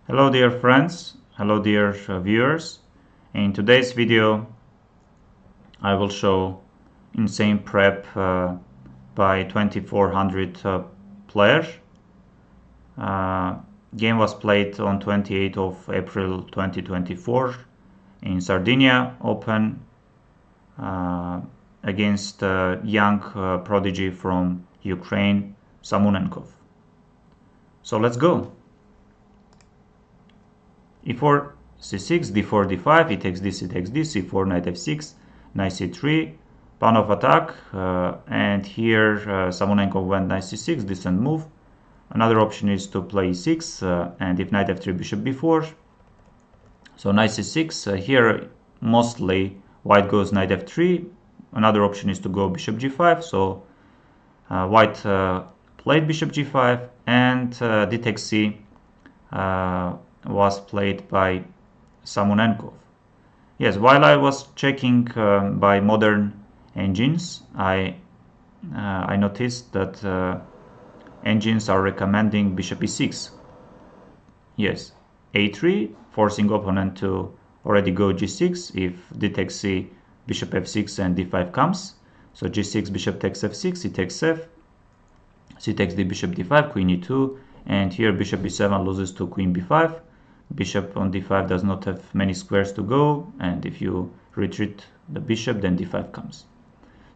Hello dear friends, hello dear viewers. In today's video I will show insane prep by 2400 players. Game was played on 28th of April 2024 in Sardinia Open against young prodigy from Ukraine, Samunenkov. So let's go. E4, c6, d4, d5, e takes this, e takes this, c4, knight f6, knight c3, pawn of attack, and here Samunenkov went knight c6, distant move. Another option is to play e6, and if knight f3, bishop b4. So knight c6, here mostly white goes knight f3. Another option is to go bishop g5, so white played bishop g5, and d takes c was played by Samunenkov. Yes, while I was checking by modern engines, I noticed that engines are recommending bishop e6. Yes, a3, forcing opponent to already go g6 if d takes c, bishop f6 and d5 comes. So g6, bishop takes f6, e takes f, c takes d, bishop d5, queen e2, and here bishop b7 loses to queen b5. Bishop on d5 does not have many squares to go, and if you retreat the bishop, then d5 comes.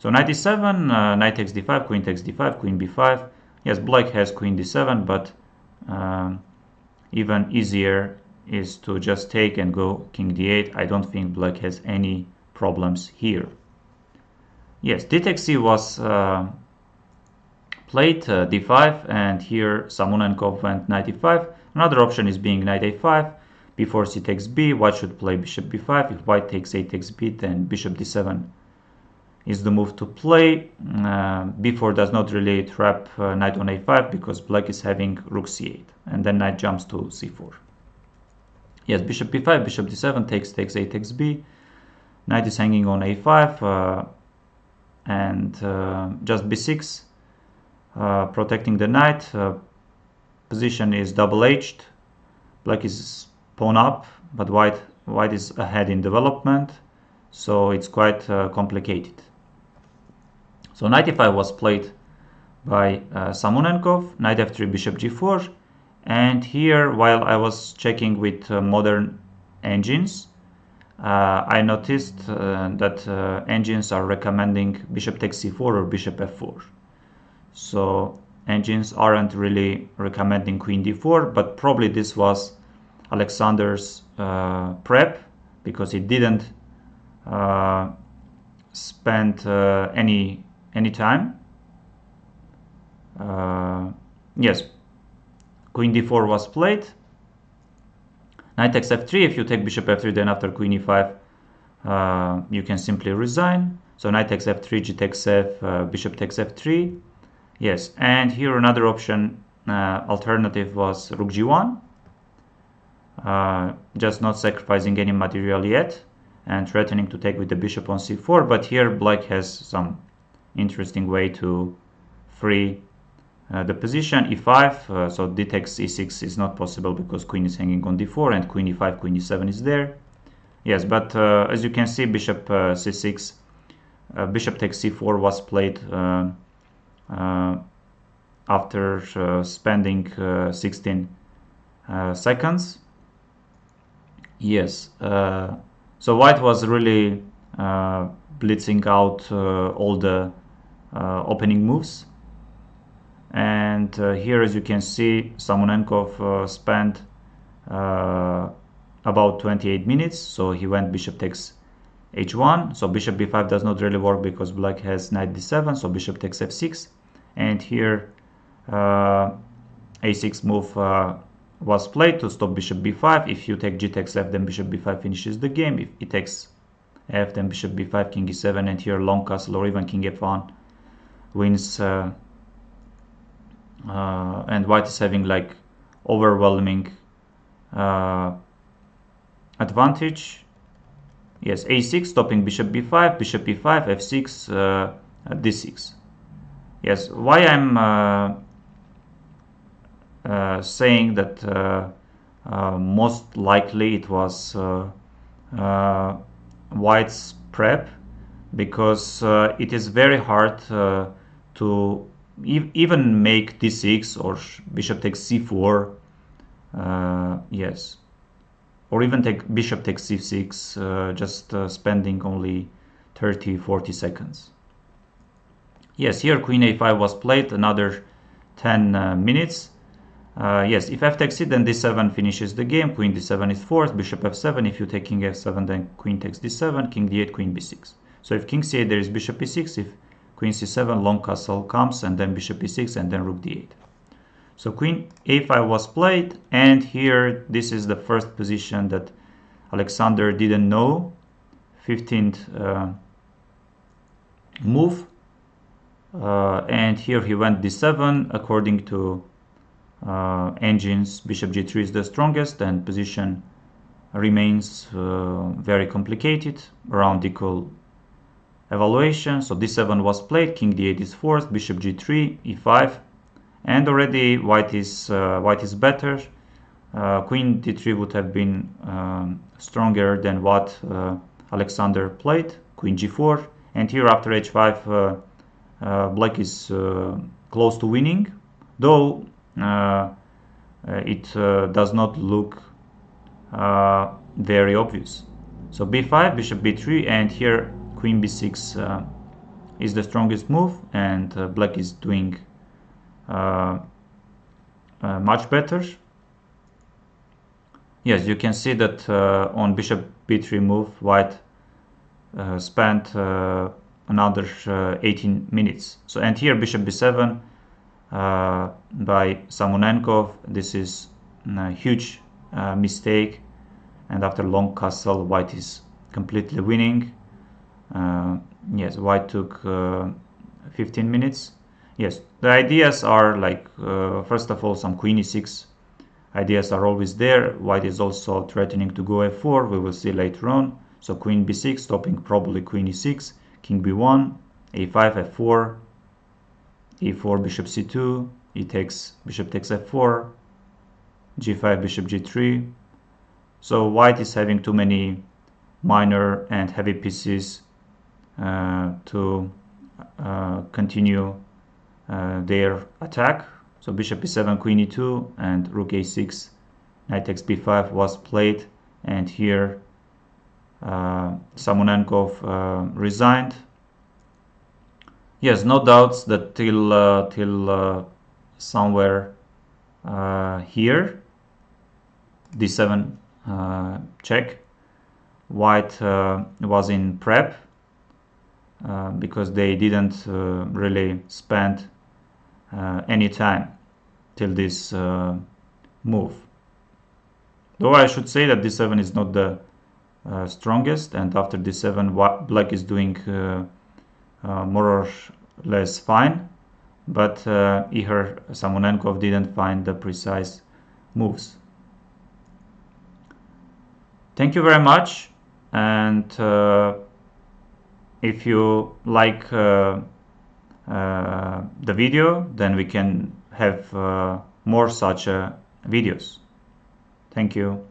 So knight e7, knight takes d5, queen takes d5, queen b5. Yes, black has queen d7, but even easier is to just take and go king d8. I don't think black has any problems here. Yes, d takes c was played d5, and here Samunenkov went knight e5. Another option is being knight a5, before c takes b, white should play bishop b5. If white takes a takes b, then bishop d7 is the move to play. b4 does not really trap knight on a5 because black is having rook c8, and then knight jumps to c4. Yes, bishop b5, bishop d7, takes a takes b. Knight is hanging on a5, and just b6, protecting the knight. Position is double-edged. Black is pawn up, but white is ahead in development, so it's quite complicated. So knight e5 was played by Samunenkov, knight f3, bishop g4, and here, while I was checking with modern engines, I noticed that engines are recommending bishop takes c4 or bishop f4. So engines aren't really recommending queen d4, but probably this was Aleksander's prep, because he didn't spend any time. Yes, queen d4 was played. Knight takes f3. If you take bishop f3, then after queen e5 you can simply resign. So knight takes f3, g takes f, bishop takes f3. Yes, and here another option, alternative was rook g1, just not sacrificing any material yet and threatening to take with the bishop on c4, but here black has some interesting way to free the position. e5, so d takes e6 is not possible because queen is hanging on d4, and queen e5, queen e7 is there. Yes, but as you can see, bishop c6, bishop takes c4 was played after spending 16 seconds. Yes, so white was really blitzing out all the opening moves, and here, as you can see, Samunenkov spent about 28 minutes. So he went bishop takes h1, so bishop b5 does not really work because black has knight d7, so bishop takes f6, and here a6 move was played to stop bishop b5. If you take g takes f, then bishop b5 finishes the game. If e takes f, then bishop b5, king e7, and here long castle or even king f1 wins, and white is having like overwhelming advantage. Yes, a6, stopping bishop b5, bishop e5, f6, d6. Yes, why I'm saying that most likely it was white's prep, because it is very hard to even make d6 or bishop takes c4, yes, or even take bishop takes c6, just spending only 30-40 seconds. Yes, here queen a5 was played, another 10 minutes. Yes, if f takes c, then d7 finishes the game, queen d7 is forced, bishop f7, if you take king f7, then queen takes d7, king d8, queen b6. So if king c8, there is bishop e6, if queen c7, long castle comes, and then bishop e6, and then rook d8. So queen a5 was played, and here this is the first position that Aleksander didn't know, 15th move, and here he went d7. According to engines, bishop g3 is the strongest, and position remains very complicated around equal evaluation. So d7 was played, king d8 is forced, bishop g3, e5, and already white is better. Queen d3 would have been stronger than what Aleksander played, queen g4, and here after h5 black is close to winning, though it does not look very obvious. So b5, bishop b3, and here queen b6 is the strongest move, and black is doing much better. Yes, you can see that on bishop b3 move, white spent another 18 minutes. So, and here bishop b7 by Samunenkov. This is a huge mistake, and after long castle, white is completely winning. Yes, white took 15 minutes. Yes, the ideas are like, first of all, some queen e6 ideas are always there. White is also threatening to go f4, we will see later on. So queen b6, stopping probably queen e6, king b1, a5, f4, e4, bishop c2, bishop takes f4, g5, bishop g3. So white is having too many minor and heavy pieces to continue their attack. So bishop e7, queen e2, and rook a6, knight takes b5 was played, and here Samunenkov resigned. Yes, no doubts that till somewhere here, d7 check, white was in prep because they didn't really spend any time till this move. Though I should say that d7 is not the strongest, and after d7 black is doing more or less fine, but Ihor Samunenkov didn't find the precise moves. Thank you very much, and if you like the video, then we can have more such videos. Thank you.